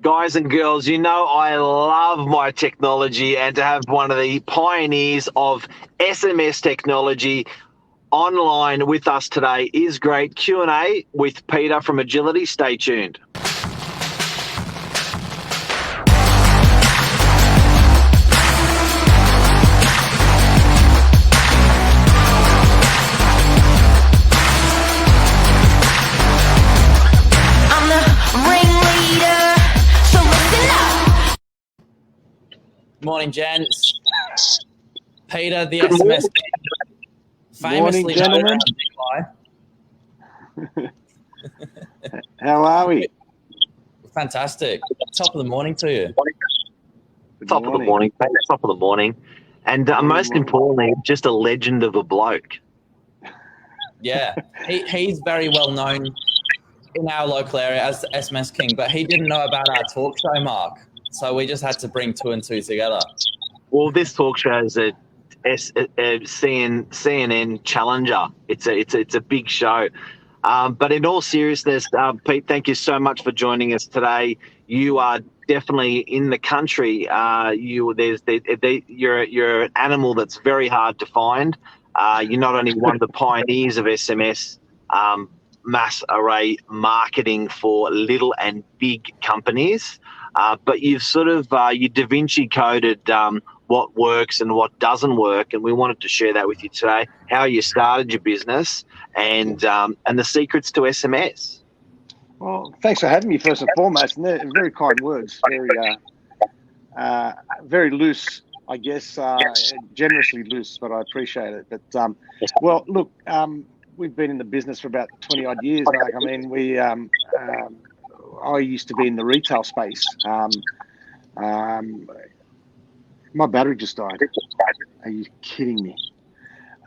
Guys and girls, you know I love my technology, and to have one of the pioneers of SMS technology online with us today is great. Q&A with Peter from Agility. Stay tuned. Morning, gents. Peter, the Good SMS morning. famously Morning, gentlemen. How are we? Fantastic. Top of the morning to you. Good Top of the morning, mate. Top of the morning. And most morning. importantly, just a legend of a bloke. Yeah, he's very well known in our local area as the SMS King, but he didn't know about our talk show, Mark. So we just had to bring two and two together. Well, this talk show is a CNN challenger. It's a big show. But in all seriousness, Pete, thank you so much for joining us today. You are definitely in the country. You're an animal that's very hard to find. You're not only one of the pioneers of SMS mass array marketing for little and big companies, but you've sort of you Da Vinci coded what works and what doesn't work, and we wanted to share that with you today. How you started your business and the secrets to SMS. Well, thanks for having me first and foremost. And they're very kind words, very loose, I guess, generously loose, but I appreciate it. But well, look, we've been in the business for about 20 odd years, Mark. I mean, I used to be in the retail space. My battery just died. Are you kidding me?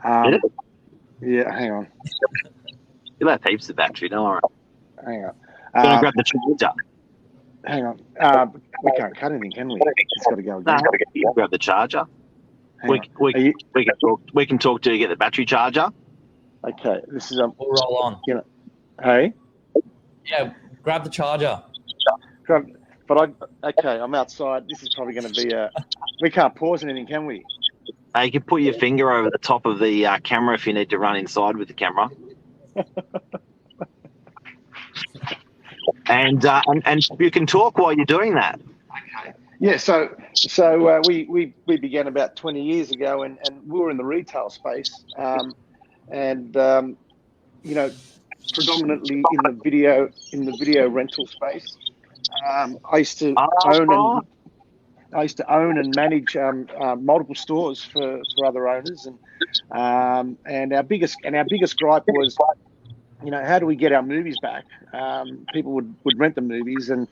Yeah, hang on. You'll have heaps of battery, don't worry. Hang on. You want to grab the charger? Hang on. We can't cut anything, can we? It's got to go again. No, you can grab the charger. We can talk to you, get the battery charger. Okay, this is We'll roll on. You know, hey. Yeah, grab the charger. Okay, I'm outside. This is probably going to be we can't pause anything, can we? You can put your finger over the top of the camera if you need to run inside with the camera. and you can talk while you're doing that. Okay. Yeah, so we began about 20 years ago, and we were in the retail space, and you know, predominantly in the video rental space. I used to own and manage multiple stores for other owners, and our biggest gripe was, you know, how do we get our movies back? People would rent the movies, and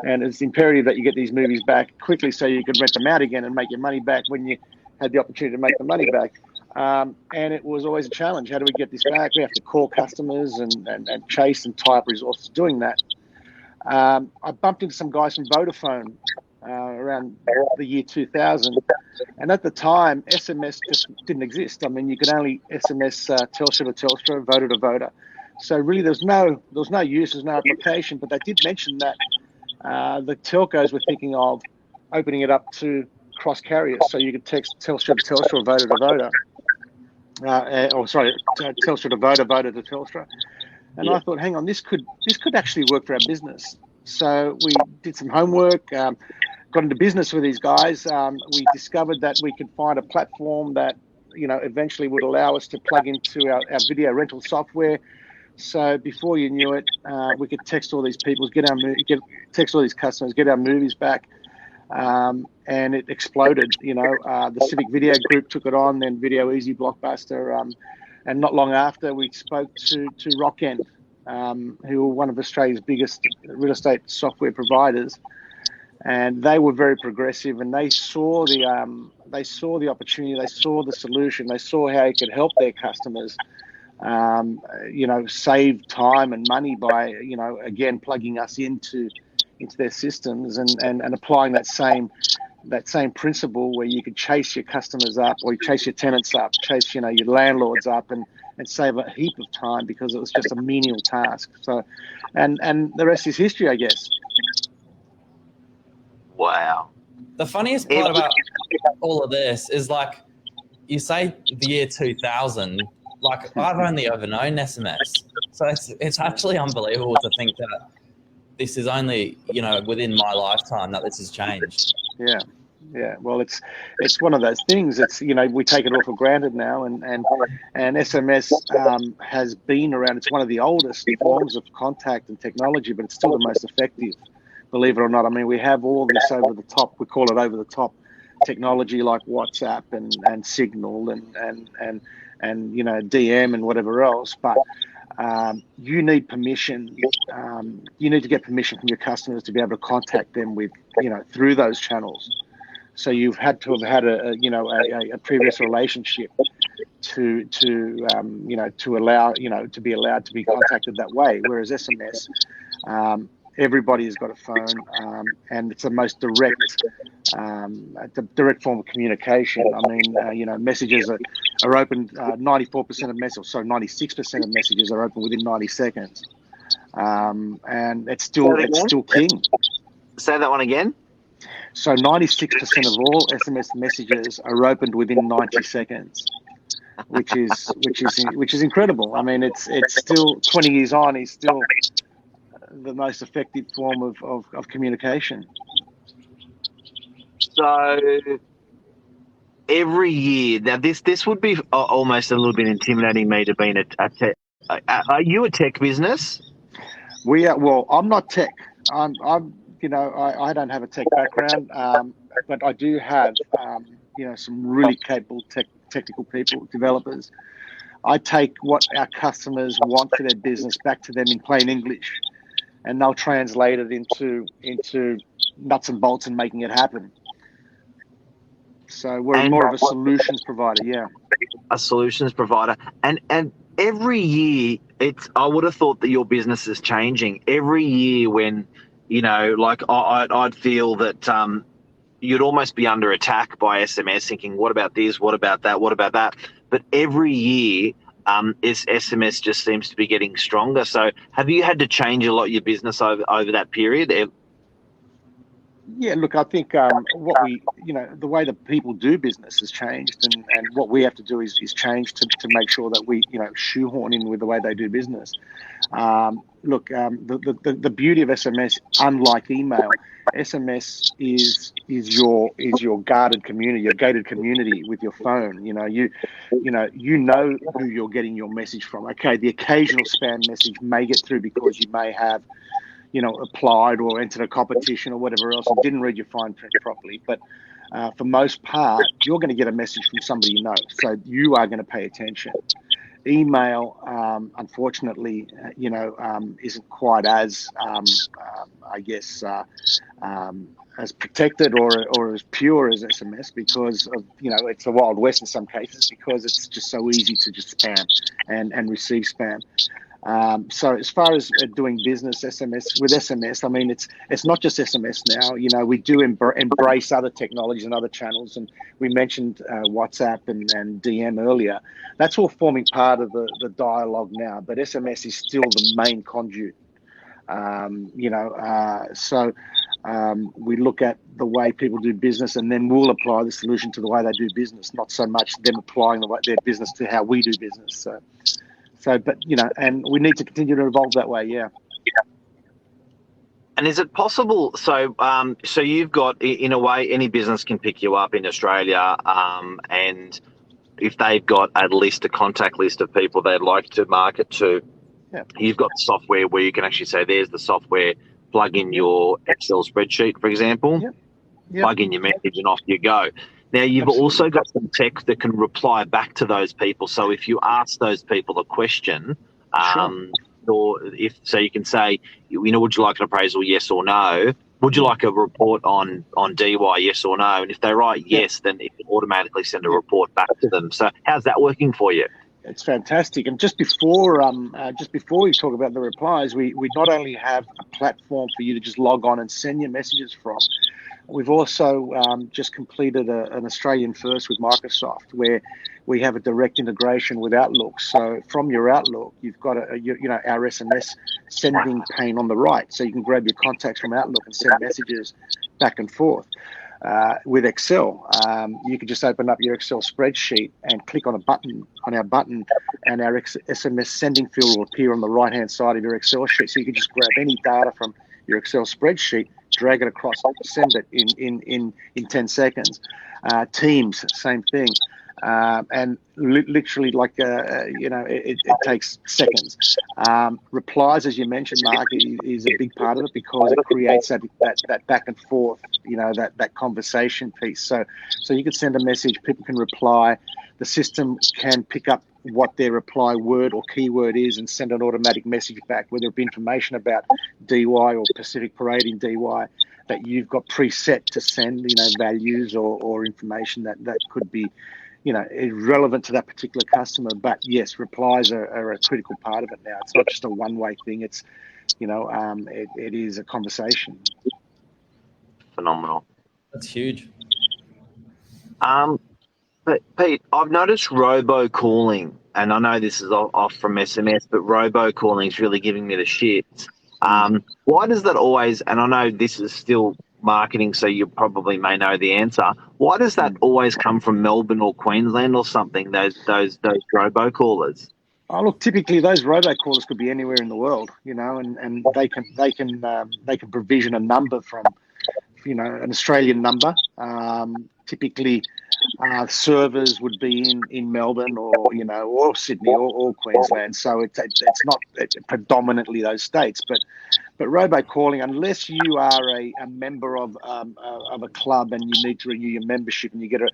it's imperative that you get these movies back quickly so you could rent them out again and make your money back when you had the opportunity to make the money back. And it was always a challenge. How do we get this back? We have to call customers and chase and tie up resources doing that. I bumped into some guys from Vodafone around the year 2000, and at the time SMS just didn't exist. I mean, you could only SMS Telstra to Telstra, Voda to Voda. So really, there was no use, there's no application. But they did mention that the telcos were thinking of opening it up to cross carriers, so you could text Telstra to Telstra or Voda to Voda. Telstra to Voda, Voda to Telstra. And I thought, hang on, this could actually work for our business. So we did some homework, got into business with these guys. We discovered that we could find a platform that, you know, eventually would allow us to plug into our video rental software. So before you knew it, we could text all these people, text all these customers, get our movies back. And it exploded. You know, the Civic Video Group took it on, then Video Easy, Blockbuster, and not long after we spoke to Rockend, who were one of Australia's biggest real estate software providers, and they were very progressive, and they saw the opportunity, they saw the solution, they saw how it could help their customers, you know, save time and money by, you know, again plugging us into their systems and applying that same principle where you could chase your customers up, or you chase your tenants up, chase, you know, your landlords up, and save a heap of time because it was just a menial task. So, and the rest is history, I guess. Wow. The funniest part about all of this is like, you say the year 2000, like I've only ever known SMS. So it's actually unbelievable to think that this is only, within my lifetime that this has changed. Yeah. Yeah, well, it's one of those things. It's we take it all for granted now, and SMS has been around. It's one of the oldest forms of contact and technology, but it's still the most effective, believe it or not. I mean, we have all this over the top. We call it over the top technology like WhatsApp and Signal and DM and whatever else, but you need permission. You need to get permission from your customers to be able to contact them with through those channels. So you've had to have had a previous relationship to allow to be allowed to be contacted that way. Whereas SMS, everybody's got a phone, and it's the most direct form of communication. I mean, messages are opened. 94% of messages, so 96% of messages are open within 90 seconds, and it's still king. Say that one again. So 96% of all SMS messages are opened within 90 seconds, which is incredible. I mean, it's still 20 years on. It's still the most effective form of communication. So every year, now this would be almost a little bit intimidating me to be in a tech. Are you a tech business? We are. Well, I'm not tech. I'm I don't have a tech background, but I do have, some really capable technical people, developers. I take what our customers want for their business back to them in plain English, and they'll translate it into nuts and bolts and making it happen. So we're more of a solutions provider, yeah. A solutions provider, and every year, I would have thought that your business is changing every year when. I'd feel that you'd almost be under attack by SMS, thinking, what about this? What about that? What about that? But every year, SMS just seems to be getting stronger. So have you had to change a lot of your business over that period? Yeah, look, I think the way that people do business has changed, and what we have to do is change to make sure that we, shoehorn in with the way they do business. The beauty of SMS, unlike email, SMS is your guarded community, your gated community with your phone. You know who you're getting your message from. Okay, the occasional spam message may get through because you may have applied or entered a competition or whatever else and didn't read your fine print properly. But for most part, you're going to get a message from somebody you know. So you are going to pay attention. Email, unfortunately, isn't quite as, as protected or as pure as SMS because of, it's the Wild West in some cases because it's just so easy to just spam and receive spam. So as far as doing business with SMS, I mean, it's not just SMS now. We do embrace other technologies and other channels, and we mentioned WhatsApp and DM earlier. That's all forming part of the dialogue now, but SMS is still the main conduit. So we look at the way people do business, and then we'll apply the solution to the way they do business, not so much them applying their business to how we do business. So, but and we need to continue to evolve that way. Yeah. And is it possible? So, so you've got, in a way, any business can pick you up in Australia, and if they've got at least a contact list of people they'd like to market to, you've got software where you can actually say, "There's the software. Plug in your Excel spreadsheet, for example. Plug in your message, and off you go." Now, you've also got some tech that can reply back to those people. So if you ask those people a question, or if so, you can say, would you like an appraisal, yes or no? Would you like a report on DY, yes or no? And if they write yes, then it can automatically send a report back to them. So how's that working for you? It's fantastic. And just before we talk about the replies, we not only have a platform for you to just log on and send your messages from, we've also just completed an Australian first with Microsoft, where we have a direct integration with Outlook. So from your Outlook, you've got our SMS sending pane on the right, so you can grab your contacts from Outlook and send messages back and forth. With Excel, you could just open up your Excel spreadsheet and click on our button, and our SMS sending field will appear on the right-hand side of your Excel sheet. So you can just grab any data from your Excel spreadsheet, drag it across, send it in 10 seconds. Teams, same thing. And literally, like it takes seconds. Replies, as you mentioned, Mark, is a big part of it, because it creates that back and forth, that conversation piece. So you can send a message, people can reply, the system can pick up what their reply word or keyword is and send an automatic message back, whether it be information about DY or Pacific Parade in DY that you've got preset to send, values or information that could be relevant to that particular customer. But yes, replies are a critical part of it now. It's not just a one-way thing. It's, it is a conversation. Phenomenal. That's huge. But Pete, I've noticed robocalling, and I know this is off from SMS, but robocalling is really giving me the shits. Why does that always, and I know this is still marketing, so you probably may know the answer. Why does that always come from Melbourne or Queensland or something? Those robocallers. Oh, look, typically those robocallers could be anywhere in the world, and they can provision a number from, an Australian number. Typically, servers would be in Melbourne or Sydney or Queensland. So it's not predominantly those states, but robocalling, unless you are a member of a club and you need to renew your membership and you get a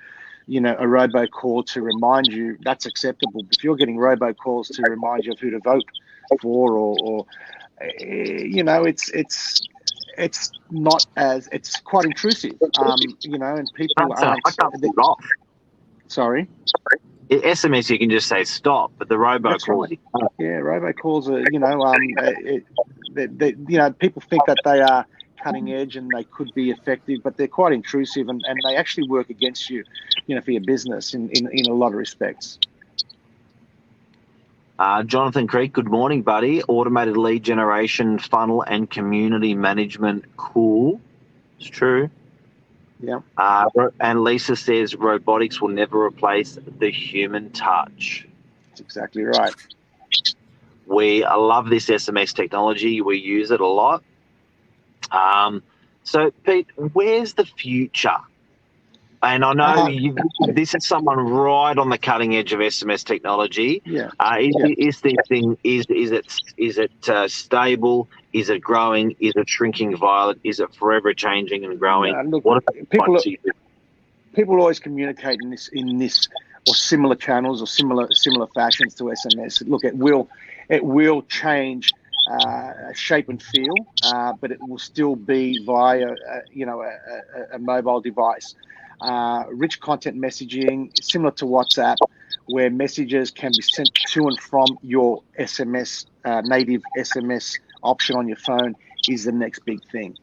robocall to remind you, that's acceptable. But if you're getting robocalls to remind you of who to vote for, or it's not as, it's quite intrusive, and people aren't. Sorry? SMS, you can just say stop, but the robocalls. Right. Yeah, robocalls are, people think that they are cutting edge and they could be effective, but they're quite intrusive, and they actually work against you, for your business in a lot of respects. Jonathan Creek, good morning, buddy. Automated lead generation, funnel, and community management, cool. It's true. Yeah. And Lisa says robotics will never replace the human touch. That's exactly right. We love this SMS technology. We use it a lot. So, Pete, where's the future? And I know this is someone right on the cutting edge of SMS technology. Yeah. Is this thing, is it stable? Is it growing? Is it shrinking violet? Is it forever changing and growing? Look, people always communicate in this or similar channels or similar fashions to SMS. Look, it will change shape and feel, but it will still be via a mobile device. Rich content messaging, similar to WhatsApp, where messages can be sent to and from your SMS, native SMS option on your phone, is the next big thing.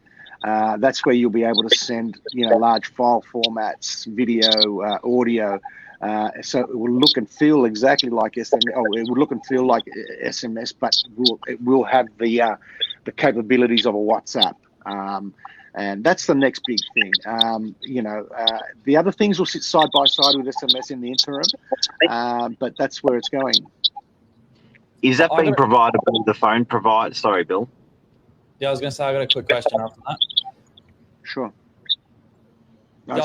That's where you'll be able to send, large file formats, video, audio. So it will look and feel exactly like SMS. It will look and feel like SMS, but it will have the capabilities of a WhatsApp. And that's the next big thing. The other things will sit side by side with SMS in the interim, but that's where it's going. Is that being provided by the phone provider? Sorry, Bill. Yeah, I was going to say, I got a quick question after that. Sure.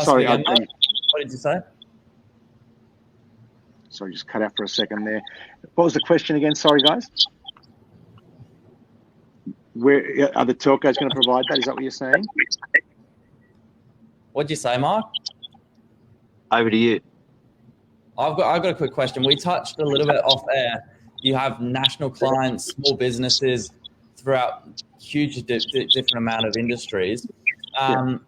Sorry, what did you say? Sorry, just cut out for a second there. What was the question again? Sorry, guys. Where are the telcos going to provide that? Is that what you're saying? What'd you say, Mark? Over to you. I've got a quick question. We touched a little bit off air. You have national clients, small businesses throughout huge different amount of industries. I'm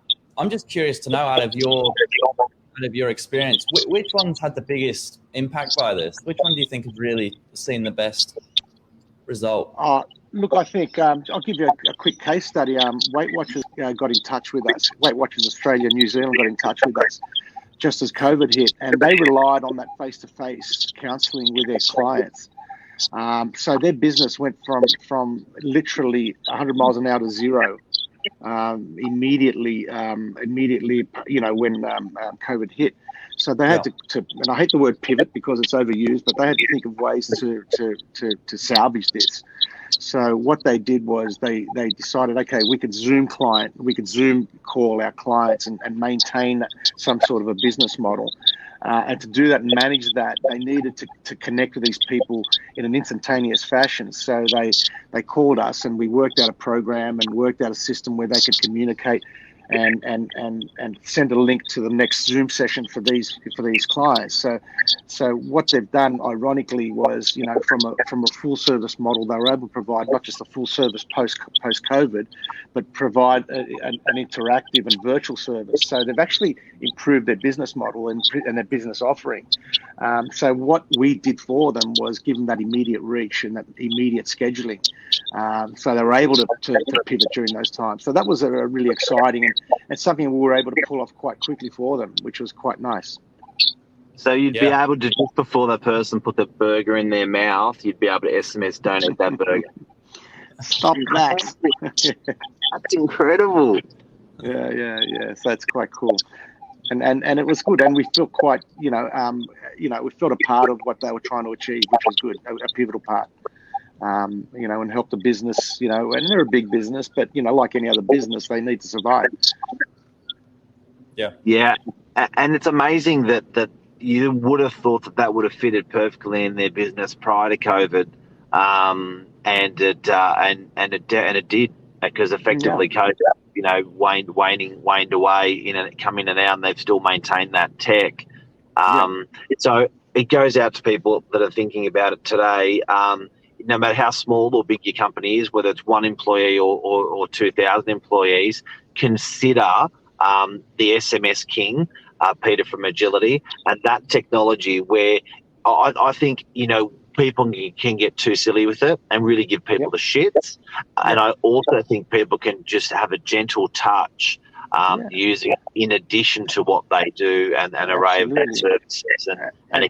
just curious to know, out of your experience, which ones had the biggest impact by this? Which one do you think has really seen the best result? Look, I think I'll give you a quick case study. Weight Watchers got in touch with us. Weight Watchers Australia, New Zealand got in touch with us just as COVID hit, and they relied on that face-to-face counselling with their clients. So their business went from literally 100 miles an hour to zero immediately, when COVID hit. So they had to, and I hate the word pivot because it's overused, but they had to think of ways to salvage this. So what they did was they decided, okay, we could Zoom call our clients and maintain some sort of a business model. And to do that and manage that, they needed to connect with these people in an instantaneous fashion. So they called us, and we worked out a program and worked out a system where they could communicate and send a link to the next Zoom session for these clients. So what they've done, ironically, was from a full service model, they were able to provide not just a full service post COVID, but provide an interactive and virtual service. So they've actually improved their business model and their business offering. So what we did for them was give them that immediate reach and that immediate scheduling. So they were able to pivot during those times. So that was a really exciting and something we were able to pull off quite quickly for them, which was quite nice. So you'd be able to, just before the person put the burger in their mouth, you'd be able to SMS, don't eat that burger. Stop that. That's incredible. Yeah. So that's quite cool. And it was good, and we felt quite, we felt a part of what they were trying to achieve, which was good, a pivotal part. And help the business, and they're a big business, but, like any other business, they need to survive. Yeah. And it's amazing that you would have thought that would have fitted perfectly in their business prior to COVID. And it did, because effectively COVID, waned away, come in and out, and they've still maintained that tech. So it goes out to people that are thinking about it today. No matter how small or big your company is, whether it's one employee or 2,000 employees, consider the SMS King, Peter from Agility, and that technology where I think, people can get too silly with it and really give people the shits. And I also think people can just have a gentle touch using it in addition to what they do and an array of services. And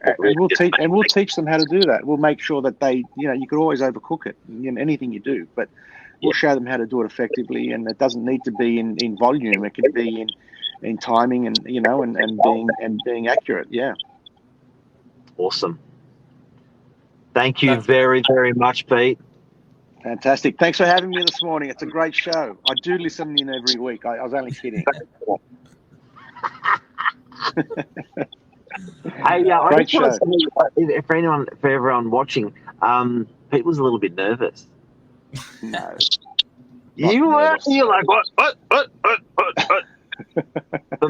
we'll teach them how to do that. We'll make sure that they, you could always overcook it in anything you do, but we'll show them how to do it effectively. And it doesn't need to be in volume. It can be in timing and being accurate. Yeah. Awesome. Thank you very, very much, Pete. Fantastic. Thanks for having me this morning. It's a great show. I do listen in every week. I was only kidding. Great show. For everyone watching, Pete was a little bit nervous. No. You were? You're like, what? But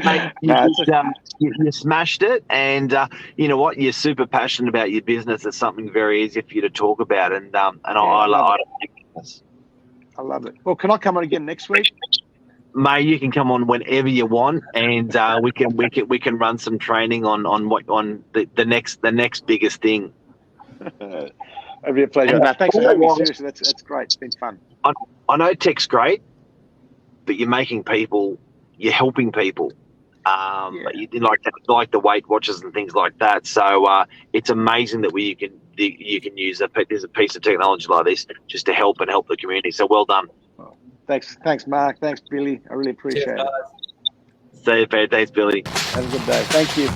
mate, you smashed it, and you know what? You're super passionate about your business. It's something very easy for you to talk about, and I love it. I love it. Well, can I come on again next week? Mate, you can come on whenever you want, and we can run some training on the next biggest thing. It'd be a pleasure. Thanks for having me. Seriously, that's great. It's been fun. I know tech's great, but you're making people. You're helping people, you like the Weight Watchers and things like that. So it's amazing that you can use there's a piece of technology like this just to help the community. So well done. Thanks, Mark. Thanks, Billy. I really appreciate it. See you, Pete. Thanks, Billy. Have a good day. Thank you.